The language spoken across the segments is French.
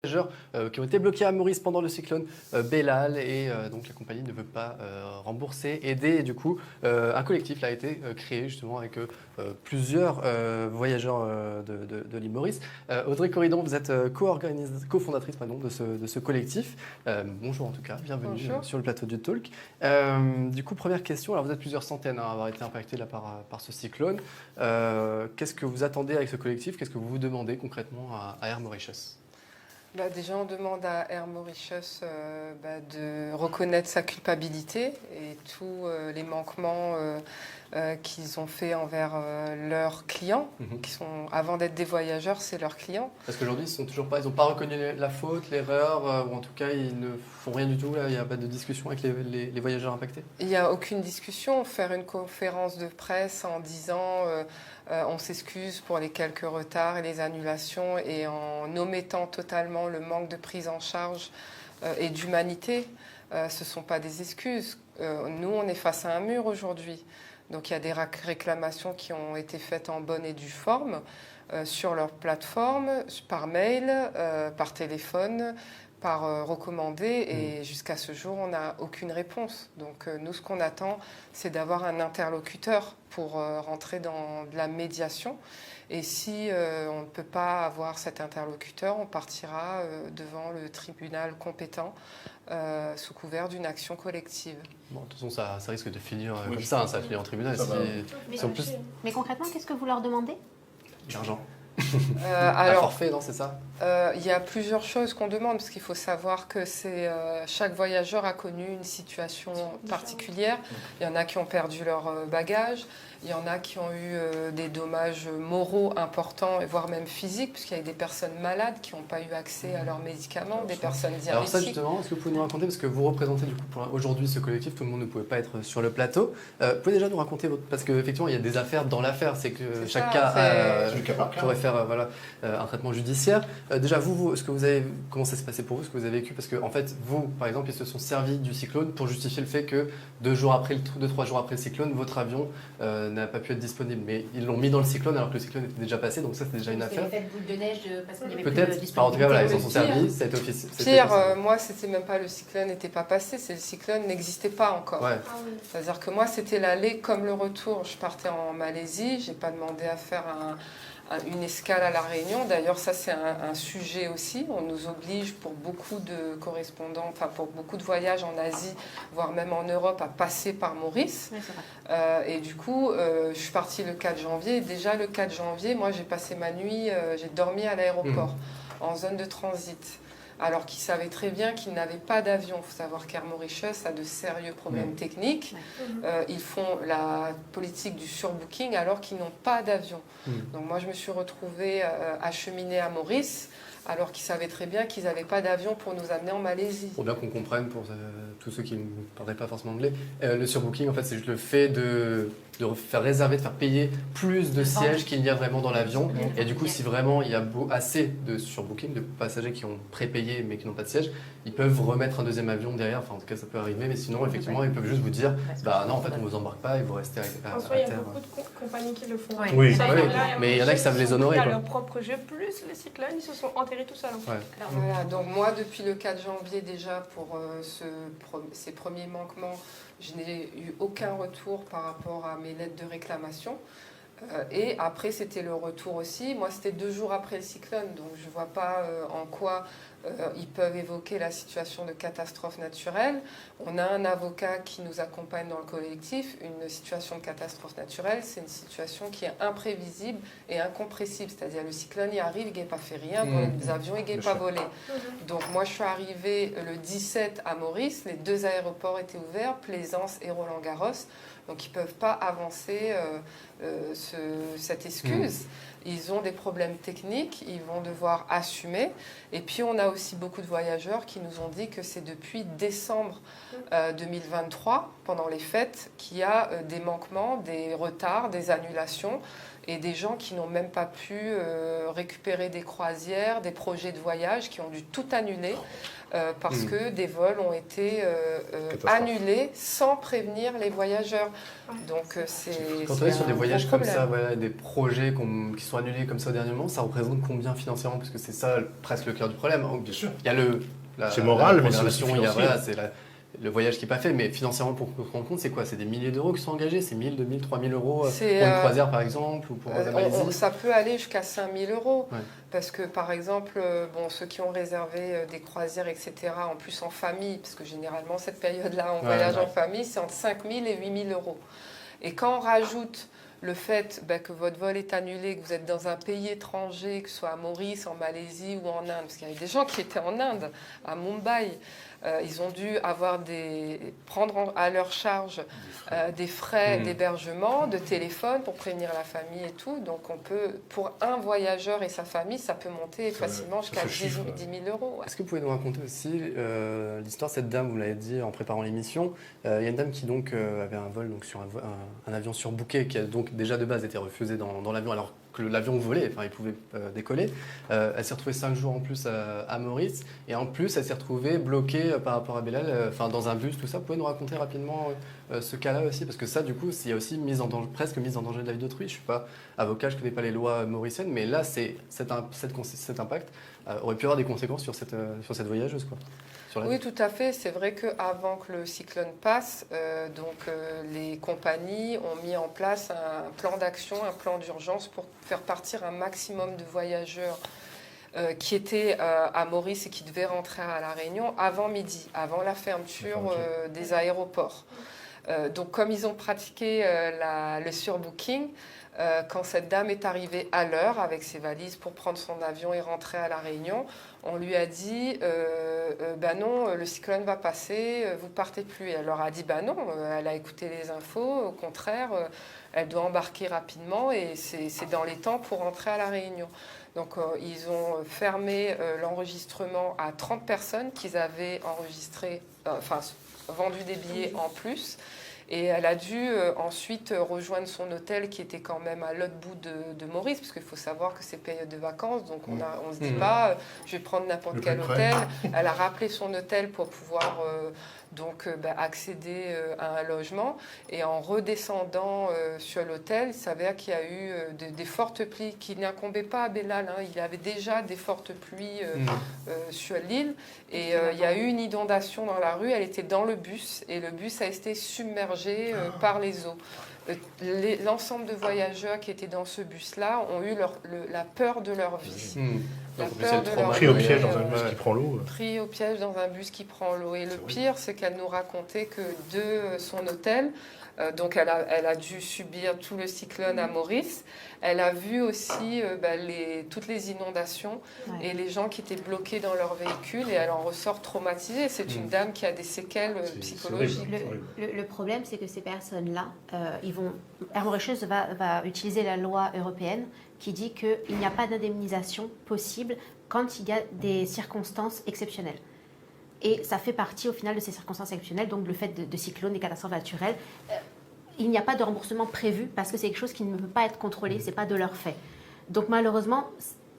Voyageurs qui ont été bloqués à Maurice pendant le cyclone Belal et donc la compagnie ne veut pas rembourser, aider et du coup un collectif là, a été créé justement avec plusieurs voyageurs de l'île Maurice. Audrey Corridon, vous êtes cofondatrice de ce collectif. Bonjour en tout cas, bienvenue sur le plateau du Talk. Du coup, première question, alors vous êtes plusieurs centaines à avoir été impactés là, par ce cyclone. Qu'est-ce que vous attendez avec ce collectif? Qu'est-ce que vous vous demandez concrètement à Air Mauritius? Déjà, on demande à Air Mauritius de reconnaître sa culpabilité et tous les manquements qu'ils ont fait envers leurs clients, qui sont, avant d'être des voyageurs, c'est leurs clients. Parce qu'aujourd'hui, ils n'ont pas reconnu la faute, l'erreur, ou en tout cas, ils ne font rien du tout. Là, il n'y a pas de discussion avec les voyageurs impactés. Il n'y a aucune discussion. Faire une conférence de presse en disant on s'excuse pour les quelques retards et les annulations et en omettant totalement le manque de prise en charge et d'humanité, ce ne sont pas des excuses. Nous, on est face à un mur aujourd'hui. Donc il y a des réclamations qui ont été faites en bonne et due forme sur leur plateforme, par mail, par téléphone, par recommandé, et jusqu'à ce jour, on n'a aucune réponse. Donc nous, ce qu'on attend, c'est d'avoir un interlocuteur pour rentrer dans de la médiation. Et si on ne peut pas avoir cet interlocuteur, on partira devant le tribunal compétent sous couvert d'une action collective. Bon, de toute façon, ça risque de finir comme ça, ça finit en tribunal. Mais concrètement, qu'est-ce que vous leur demandez? L'argent. Alors, forfait, non, c'est ça? Il y a plusieurs choses qu'on demande, parce qu'il faut savoir que chaque voyageur a connu une situation particulière. Il y en a qui ont perdu leur bagage, il y en a qui ont eu des dommages moraux importants, voire même physiques, puisqu'il y a des personnes malades qui n'ont pas eu accès à leurs médicaments, des personnes diabétiques. Alors ça, justement, est-ce que vous pouvez nous raconter, parce que vous représentez du coup aujourd'hui ce collectif, tout le monde ne pouvait pas être sur le plateau. Vous pouvez déjà nous raconter, parce qu'effectivement, il y a des affaires dans l'affaire, c'est que chaque cas pourrait faire un traitement judiciaire. Déjà, comment ça s'est passé pour vous, ce que vous avez vécu? Parce que en fait, vous, par exemple, ils se sont servis du cyclone pour justifier le fait que 2-3 jours après le cyclone, votre avion n'a pas pu être disponible. Mais ils l'ont mis dans le cyclone alors que le cyclone était déjà passé, donc ça c'était déjà une affaire. L'effet de boule de neige parce qu'il n'y avait plus de disponibilité. En tout cas, voilà, ils s'en sont servis, ça a été officiel. Pire, moi, c'était même pas le cyclone n'était pas passé, c'est le cyclone n'existait pas encore. Ouais. C'est-à-dire que moi, c'était l'aller comme le retour. Je partais en Malaisie, j'ai pas demandé à faire une escale à La Réunion. D'ailleurs, ça, c'est un sujet aussi. On nous oblige pour beaucoup de correspondants, enfin pour beaucoup de voyages en Asie, voire même en Europe, à passer par Maurice. Oui, c'est vrai. Et du coup, je suis partie le 4 janvier. Et déjà, le 4 janvier, moi, j'ai passé ma nuit, j'ai dormi à l'aéroport, en zone de transit. Alors qu'ils savaient très bien qu'ils n'avaient pas d'avion. Il faut savoir qu'Air Mauritius a de sérieux problèmes techniques. Ils font la politique du surbooking alors qu'ils n'ont pas d'avion. Donc moi, je me suis retrouvée acheminée à Maurice alors qu'ils savaient très bien qu'ils n'avaient pas d'avion pour nous amener en Malaisie. Pour bien qu'on comprenne, pour tous ceux qui ne parlaient pas forcément anglais, le surbooking, en fait, c'est juste le fait de faire réserver, de faire payer plus de sièges qu'il y a vraiment dans l'avion. Et du coup, si vraiment il y a assez de surbooking, de passagers qui ont prépayé mais qui n'ont pas de siège, ils peuvent remettre un deuxième avion derrière. Enfin, en tout cas, ça peut arriver. Mais sinon, effectivement, ils peuvent juste vous dire bah non, en fait, on ne vous embarque pas et vous restez à terre. En soi, il y a beaucoup de compagnies qui le font. Oui, mais il y en a qui savent les honorer. Ils ont leur propre jeu, plus le cyclone, ils se sont enterrés tout seuls. Voilà, donc moi, depuis le 4 janvier déjà, pour ces premiers manquements, je n'ai eu aucun retour par rapport à mes lettres de réclamation. Et après, c'était le retour aussi. Moi, c'était 2 jours après le cyclone, donc je ne vois pas en quoi ils peuvent évoquer la situation de catastrophe naturelle. On a un avocat qui nous accompagne dans le collectif. Une situation de catastrophe naturelle, c'est une situation qui est imprévisible et incompressible. C'est-à-dire le cyclone y arrive, il n'a pas fait rien, les avions, il n'a pas volé. Donc moi, je suis arrivée le 17 à Maurice, les 2 aéroports étaient ouverts, Plaisance et Roland-Garros. Donc ils ne peuvent pas avancer cette excuse. Ils ont des problèmes techniques, ils vont devoir assumer. Et puis on a aussi beaucoup de voyageurs qui nous ont dit que c'est depuis décembre 2023, pendant les fêtes, qu'il y a des manquements, des retards, des annulations et des gens qui n'ont même pas pu récupérer des croisières, des projets de voyage, qui ont dû tout annuler. Parce que des vols ont été annulés sans prévenir les voyageurs. Donc Quand on est sur des voyages voyages gros comme problème. ça, voilà, des projets qui sont annulés comme ça au dernier moment, ça représente combien financièrement? Parce que c'est ça presque le cœur du problème. Bien sûr. Il y a C'est moral, mais c'est relation, aussi il y a, financier. voilà, le voyage qui n'est pas fait, mais financièrement, pour qu'on se rende compte, c'est quoi? C'est des milliers d'euros qui sont engagés? C'est 1000, 2000, 3000 euros pour C'est, une croisière par exemple, ou pour la Malaisie? ça peut aller jusqu'à 5000 euros. Ouais. Parce que, par exemple, ceux qui ont réservé des croisières, etc., en plus en famille, parce que généralement, cette période-là, on voyage en famille, c'est entre 5000 et 8000 euros. Et quand on rajoute le fait que votre vol est annulé, que vous êtes dans un pays étranger, que ce soit à Maurice, en Malaisie ou en Inde, parce qu'il y avait des gens qui étaient en Inde, à Mumbai, ils ont dû prendre à leur charge des frais d'hébergement, de téléphone pour prévenir la famille et tout. Donc pour un voyageur et sa famille, ça peut monter facilement jusqu'à 10 000 euros. Ouais. Est-ce que vous pouvez nous raconter aussi l'histoire de cette dame, vous l'avez dit en préparant l'émission, il y a une dame qui donc avait un vol donc, sur un avion surbooké qui a donc déjà de base été refusé dans l'avion alors que l'avion volait, enfin il pouvait décoller. Elle s'est retrouvée 5 jours en plus à Maurice et en plus elle s'est retrouvée bloquée par rapport à Belal, dans un bus, tout ça. Vous pouvez nous raconter rapidement ce cas-là aussi? Parce que ça du coup il y a aussi presque mise en danger de la vie d'autrui. Je ne suis pas avocat, je ne connais pas les lois mauriciennes, mais là cet impact aurait pu avoir des conséquences sur cette voyageuse, quoi. Oui, tout à fait. C'est vrai qu'avant que le cyclone passe, les compagnies ont mis en place un plan d'action, un plan d'urgence pour faire partir un maximum de voyageurs qui étaient à Maurice et qui devaient rentrer à La Réunion avant midi, avant la fermeture des aéroports. Donc comme ils ont pratiqué le surbooking, quand cette dame est arrivée à l'heure avec ses valises pour prendre son avion et rentrer à La Réunion, on lui a dit non, le cyclone va passer, vous partez plus. Et elle leur a dit non, elle a écouté les infos, au contraire, elle doit embarquer rapidement et c'est dans les temps pour rentrer à La Réunion. Donc ils ont fermé l'enregistrement à 30 personnes qu'ils avaient vendu des billets en plus. Et elle a dû ensuite rejoindre son hôtel qui était quand même à l'autre bout de Maurice, parce qu'il faut savoir que c'est période de vacances, donc on ne se dit pas je vais prendre n'importe quel hôtel. Elle a rappelé son hôtel pour pouvoir accéder à un logement. Et en redescendant sur l'hôtel, il s'avère qu'il y a eu des fortes pluies qui n'incombaient pas à Belal. Il y avait déjà des fortes pluies sur l'île. Et il y a eu une inondation dans la rue. Elle était dans le bus et le bus a été submergé par les eaux. L'ensemble de voyageurs qui étaient dans ce bus-là ont eu la peur de leur vie. La peur de leur Pris au vie. piège dans un bus qui prend l'eau. Pris au piège dans un bus qui prend l'eau. Et le pire, c'est qu'elle nous racontait que de son hôtel, donc elle a dû subir tout le cyclone à Maurice. Elle a vu aussi toutes les inondations et les gens qui étaient bloqués dans leur véhicule et elle en ressort traumatisée. C'est une dame qui a des séquelles psychologiques. Le problème, c'est que ces personnes-là, Air Mauritius va utiliser la loi européenne qui dit qu'il n'y a pas d'indemnisation possible quand il y a des circonstances exceptionnelles. Et ça fait partie au final de ces circonstances exceptionnelles, donc le fait de cyclones, des catastrophes naturelles. Il n'y a pas de remboursement prévu parce que c'est quelque chose qui ne peut pas être contrôlé, ce n'est pas de leur fait. Donc malheureusement,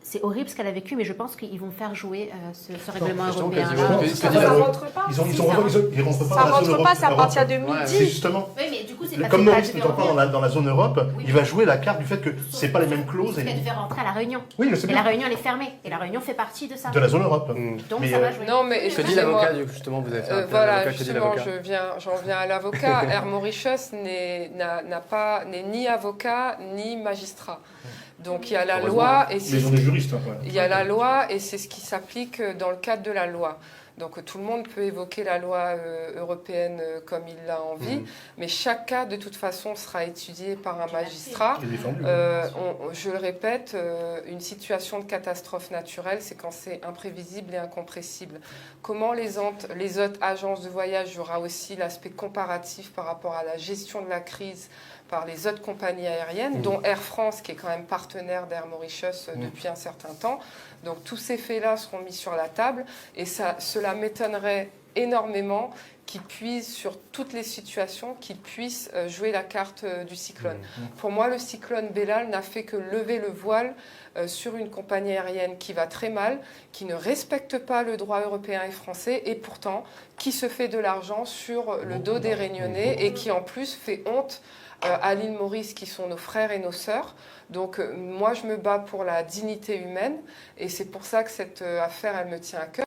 c'est horrible ce qu'elle a vécu, mais je pense qu'ils vont faire jouer ce règlement européen. Ça ne rentre pas. Ils rentrent pas Ça dans la zone rentre pas, Europe. c'est à partir de C'est midi. justement. Oui, mais du coup, c'est Comme Maurice pas n'est pas dans la zone Europe, il va jouer la carte du fait que c'est pas les mêmes clauses. Parce qu'elle devait rentrer à La Réunion. Oui, je sais Et La bien. Réunion, elle est fermée. Et La Réunion fait partie de ça. De la zone Europe. Donc Mais, ça va jouer. Non, mais Que dit l'avocat, justement, vous avez fait un voilà, avocat, que dit justement, l'avocat? j'en viens à l'avocat. Air Mauritius n'est ni avocat ni magistrat. Donc il y a la loi et Mais ils ont des juristes. il y a la loi et c'est ce qui s'applique dans le cadre de la loi. Donc tout le monde peut évoquer la loi européenne comme il l'a envie, mais chaque cas de toute façon sera étudié par un magistrat. Je le répète, une situation de catastrophe naturelle, c'est quand c'est imprévisible et incompressible. Comment les autres agences de voyage, il y aura aussi l'aspect comparatif par rapport à la gestion de la crise par les autres compagnies aériennes, dont Air France, qui est quand même partenaire d'Air Mauritius depuis un certain temps. Donc tous ces faits-là seront mis sur la table et cela m'étonnerait énormément, qui puise sur toutes les situations, qui puisse jouer la carte du cyclone. Pour moi, le cyclone Bellal n'a fait que lever le voile sur une compagnie aérienne qui va très mal, qui ne respecte pas le droit européen et français, et pourtant qui se fait de l'argent sur le dos des Réunionnais et qui en plus fait honte à l'île Maurice, qui sont nos frères et nos sœurs. Donc moi, je me bats pour la dignité humaine, et c'est pour ça que cette affaire, elle me tient à cœur.